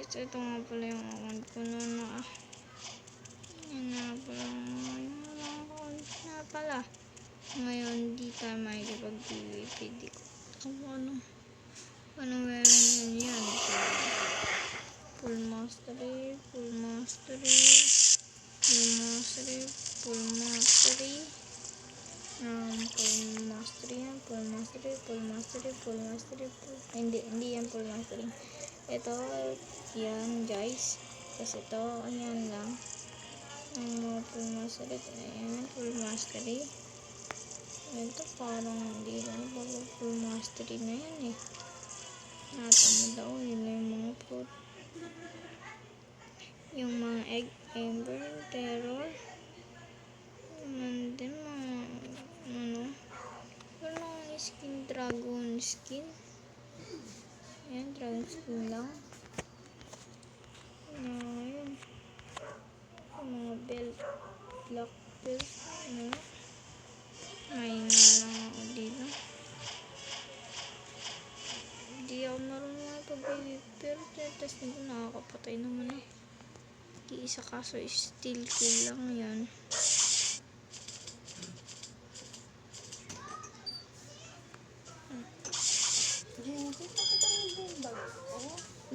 guys, ito nga pala yung account ko noon na yun nga pala yung account na pala. Ngayon di tayo makikipag-PVP. Di ko ano meron yun yan. Full mastery, full mastery, full mastery, full mastery, full mastery yan, full mastery, full mastery, full mastery, hindi yan full mastery. Ito yan guys, kasi ito ayan lang ang mga full mastery. Ayan, full mastery. Ito parang hindi lang full mastery na yan eh. Natamad ako, yun na yung mga fruit, yung mga egg, ember, terror, and then mga walang skin, dragon skin. Ayan, dragon skin lang. Yun. Mga belt, black belt, may nga lang ako dito. Hindi ako marunong pag-PVP, pero tapos hindi ko nakakapatay naman eh. Di isa kaso steel kill lang yan.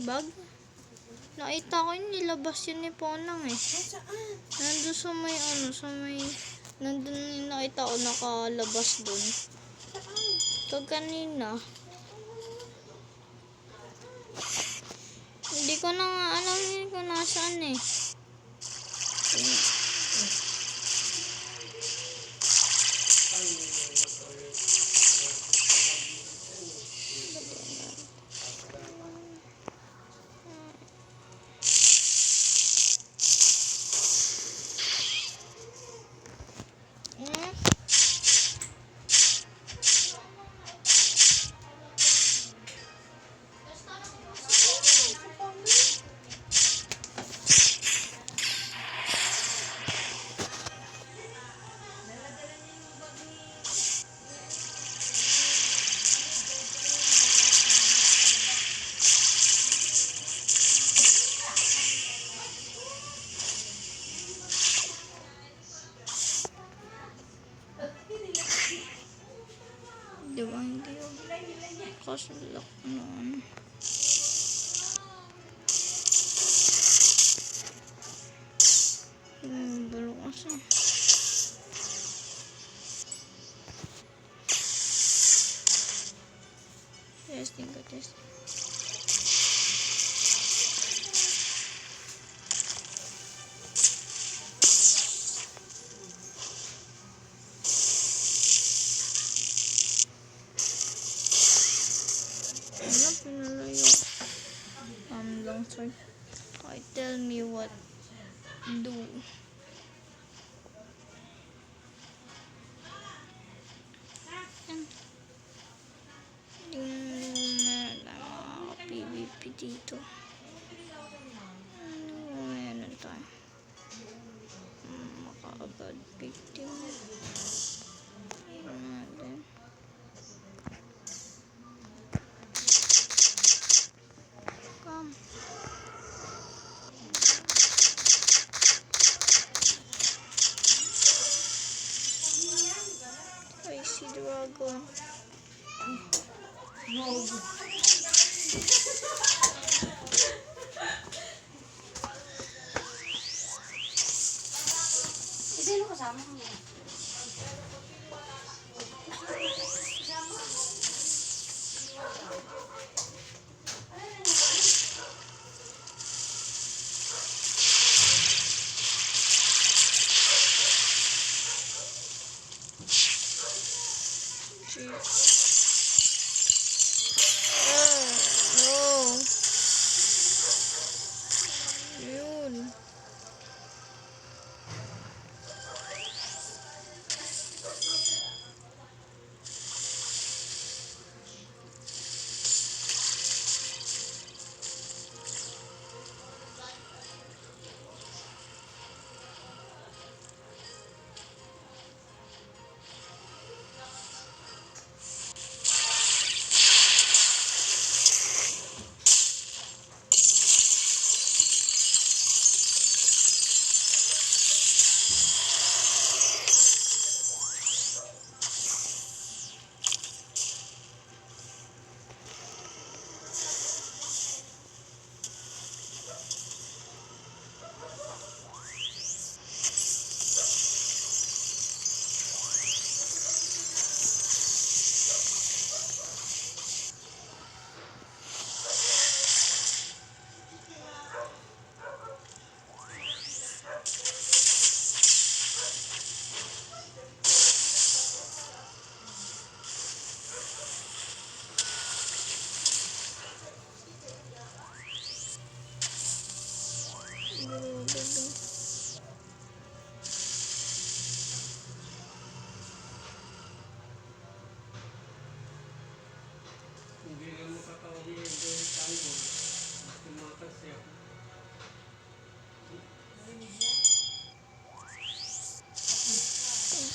Bag? Nakita ko yun, nilabas yun ni Ponang eh. Nandun sa may nandun yung nakita ko nakalabas dun. Kanina. Hindi ko na nga alam kung nasaan eh. Diba hindi yun? Kasulak ano. Balo kasi. Testing ko, testing. Pinalayo. Long sword. Okay, tell me what do. Hindi na PVP dito. Meron tayo. Makaagad victim. Natin. I see dragon. No. Sino kasama mo? No. Yun.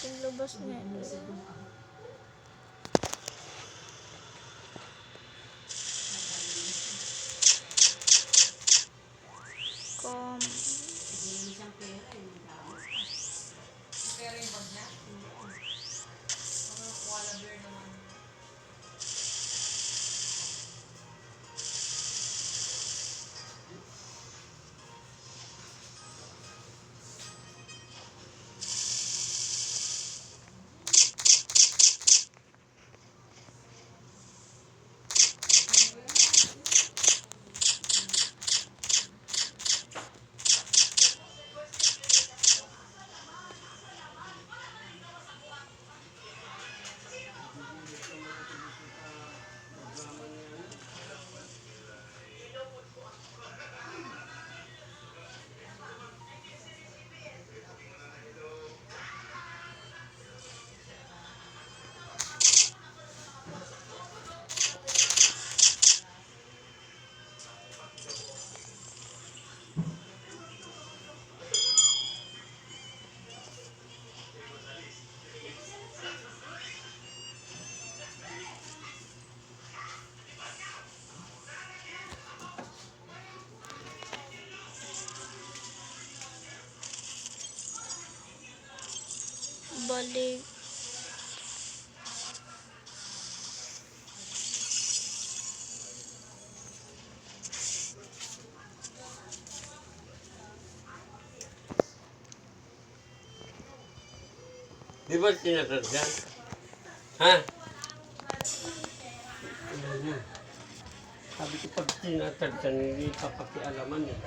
paglabas niya. Kom. Balik. Di ba tinatad yan? Ha? Ano yun? Sabi ko pag tinatad yan, hindi papakialaman eh.